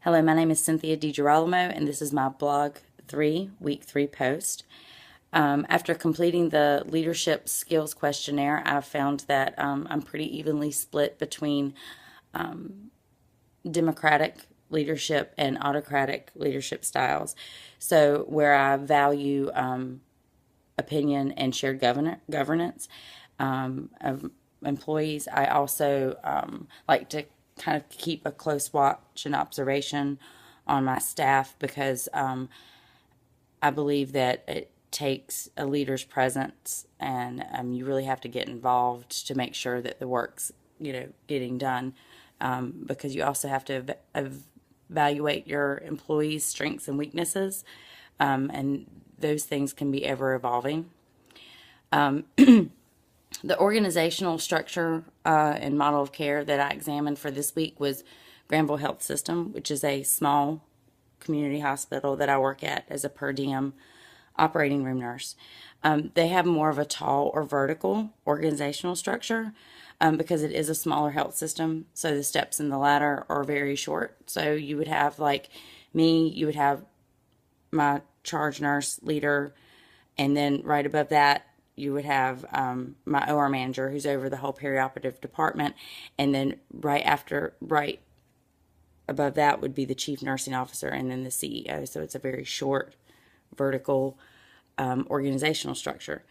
Hello, my name is Cynthia DiGirolamo, and this is my blog 3, week 3 post. After completing the leadership skills questionnaire, I found that I'm pretty evenly split between democratic leadership and autocratic leadership styles. So, where I value opinion and shared governance of employees, I also like to kind of keep a close watch and observation on my staff because I believe that it takes a leader's presence and you really have to get involved to make sure that the work's getting done because you also have to evaluate your employees' strengths and weaknesses, and those things can be ever evolving. The organizational structure and model of care that I examined for this week was Granville Health System, which is a small community hospital that I work at as a per diem operating room nurse. They have more of a tall or vertical organizational structure because it is a smaller health system. So the steps in the ladder are very short. So you would have, like me, you would have my charge nurse leader, and then right above that, you would have my OR manager who's over the whole perioperative department, and then right above that would be the chief nursing officer and then the CEO. So it's a very short vertical organizational structure.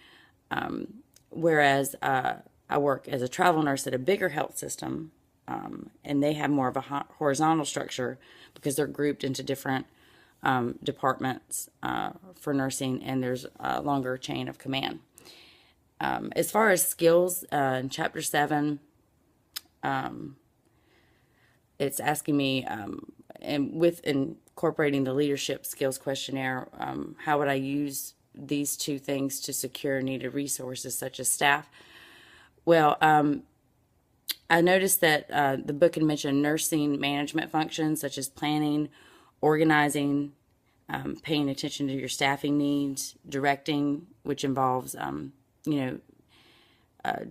Whereas I work as a travel nurse at a bigger health system, and they have more of a horizontal structure because they're grouped into different departments for nursing, and there's a longer chain of command. As far as skills, in Chapter 7, it's asking me, and with incorporating the leadership skills questionnaire, how would I use these two things to secure needed resources such as staff? Well, I noticed that the book had mentioned nursing management functions such as planning, organizing, paying attention to your staffing needs, directing, which involves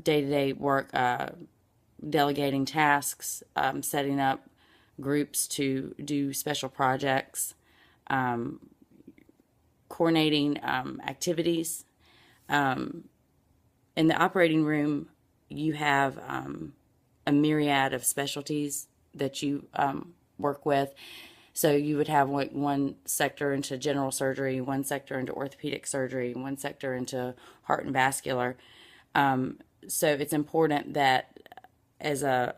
day-to-day work, delegating tasks, setting up groups to do special projects, coordinating activities. In the operating room, you have a myriad of specialties that you work with. So you would have one sector into general surgery, one sector into orthopedic surgery, one sector into heart and vascular. So it's important that as an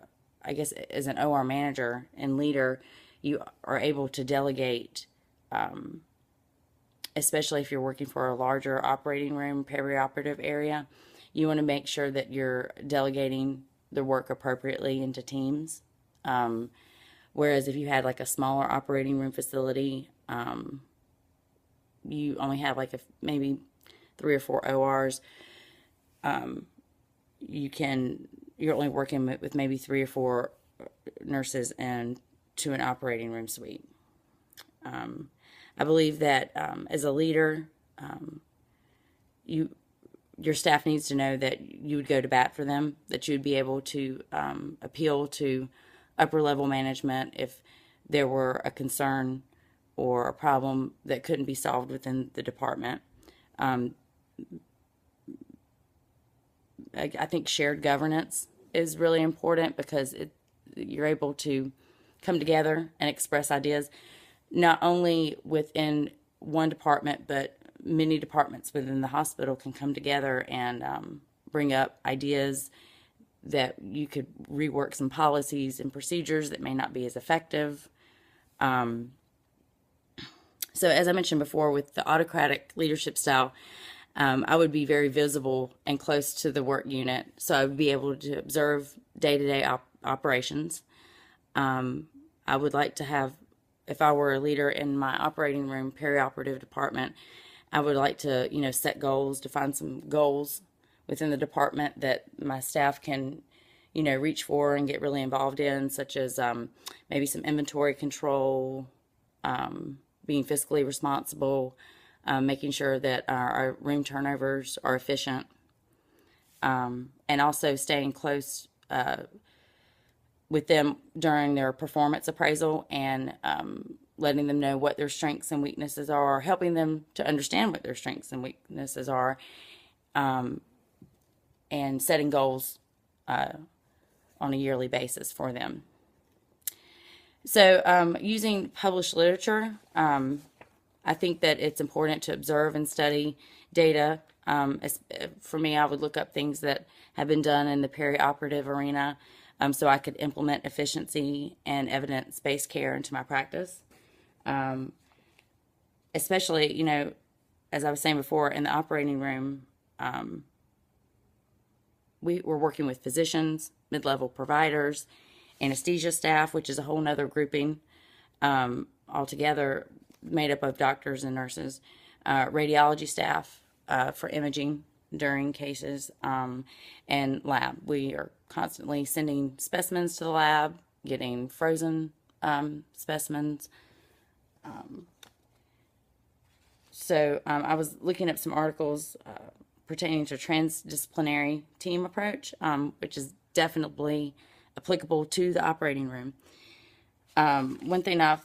OR manager and leader, you are able to delegate, especially if you're working for a larger operating room, perioperative area. You want to make sure that you're delegating the work appropriately into teams. Whereas if you had like a smaller operating room facility, you only have like maybe 3 or 4 ORs. You're only working with maybe 3 or 4 nurses and to an operating room suite. I believe that as a leader, your staff needs to know that you would go to bat for them, that you would be able to appeal to upper level management if there were a concern or a problem that couldn't be solved within the department. I think shared governance is really important because you're able to come together and express ideas, not only within one department, but many departments within the hospital can come together and bring up ideas that you could rework some policies and procedures that may not be as effective. So as I mentioned before, with the autocratic leadership style, I would be very visible and close to the work unit, so I would be able to observe day-to-day operations. I would like to have, if I were a leader in my operating room perioperative department, I would like to, set goals, define some goals within the department that my staff can, reach for and get really involved in, such as maybe some inventory control, being fiscally responsible, making sure that our room turnovers are efficient, and also staying close with them during their performance appraisal and letting them know what their strengths and weaknesses are, helping them to understand what their strengths and weaknesses are, and setting goals on a yearly basis for them. So using published literature, I think that it's important to observe and study data. For me, I would look up things that have been done in the perioperative arena, so I could implement efficiency and evidence-based care into my practice. Especially, you know, as I was saying before, in the operating room, we were working with physicians, mid-level providers, anesthesia staff, which is a whole nother grouping altogether made up of doctors and nurses, radiology staff for imaging during cases, and lab. We are constantly sending specimens to the lab, getting frozen specimens. So I was looking up some articles pertaining to transdisciplinary team approach, which is definitely applicable to the operating room. One thing I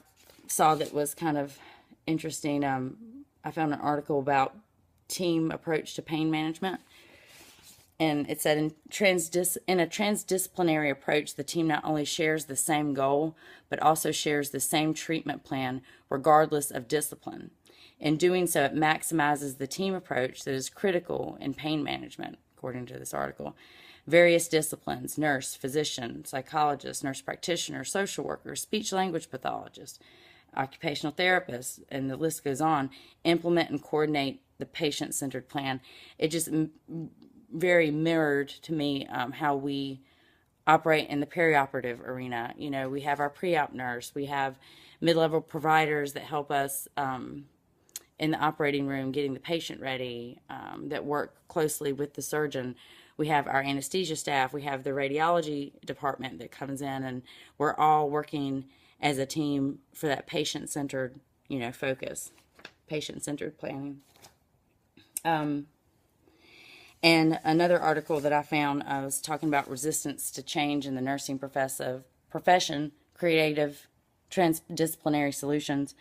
saw that was kind of interesting, I found an article about team approach to pain management. And it said in a transdisciplinary approach, the team not only shares the same goal, but also shares the same treatment plan, regardless of discipline. In doing so, it maximizes the team approach that is critical in pain management, according to this article. Various disciplines, nurse, physician, psychologist, nurse practitioner, social worker, speech-language pathologist, occupational therapists, and the list goes on, implement and coordinate the patient-centered plan. It just very mirrored to me how we operate in the perioperative arena. You know, we have our pre-op nurse, we have mid-level providers that help us in the operating room getting the patient ready, that work closely with the surgeon. We have our anesthesia staff, we have the radiology department that comes in, and we're all working as a team for that patient-centered, you know, focus, patient-centered planning. And another article that I found was talking about resistance to change in the nursing profession, creative transdisciplinary solutions.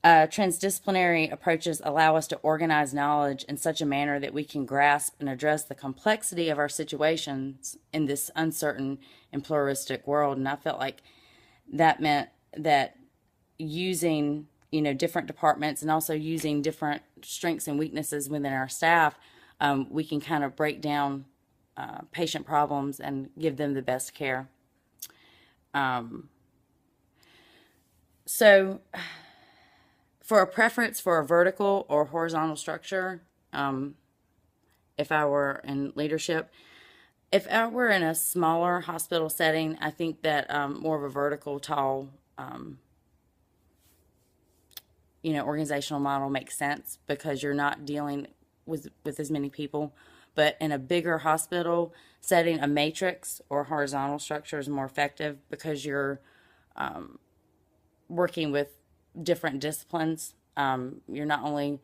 Transdisciplinary approaches allow us to organize knowledge in such a manner that we can grasp and address the complexity of our situations in this uncertain and pluralistic world. And I felt like that meant that using, you know, different departments and also using different strengths and weaknesses within our staff, we can kind of break down patient problems and give them the best care. So for a preference for a vertical or horizontal structure, if I were in leadership, if I were in a smaller hospital setting, I think that more of a vertical, tall, you know, organizational model makes sense because you're not dealing with as many people. But in a bigger hospital setting, a matrix or horizontal structure is more effective because you're working with different disciplines. You're not only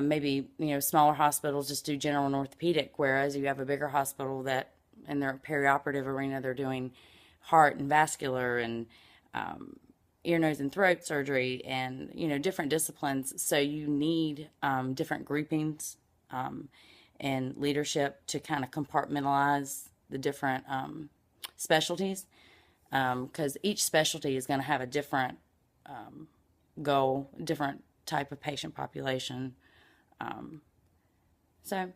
maybe, you know, smaller hospitals just do general and orthopedic, whereas you have a bigger hospital that in their perioperative arena they're doing heart and vascular and ear, nose, and throat surgery and, you know, different disciplines. So you need different groupings and leadership to kind of compartmentalize the different specialties, because each specialty is going to have a different goal, different type of patient population. So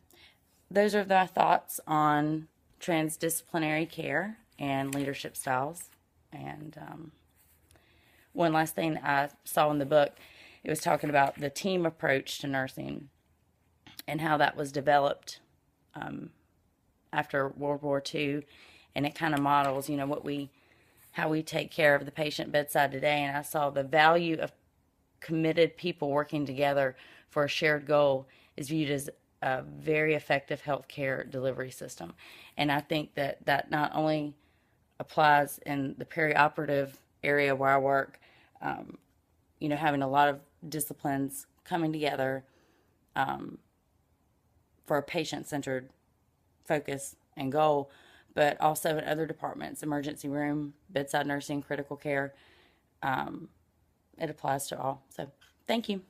those are the thoughts on transdisciplinary care and leadership styles. And one last thing I saw in the book, it was talking about the team approach to nursing and how that was developed after World War II, and it kind of models, you know, how we take care of the patient bedside today. And I saw the value of committed people working together for a shared goal is viewed as a very effective healthcare delivery system. And I think that not only applies in the perioperative area where I work, you know, having a lot of disciplines coming together for a patient-centered focus and goal, but also in other departments, emergency room, bedside nursing, critical care. It applies to all. So thank you.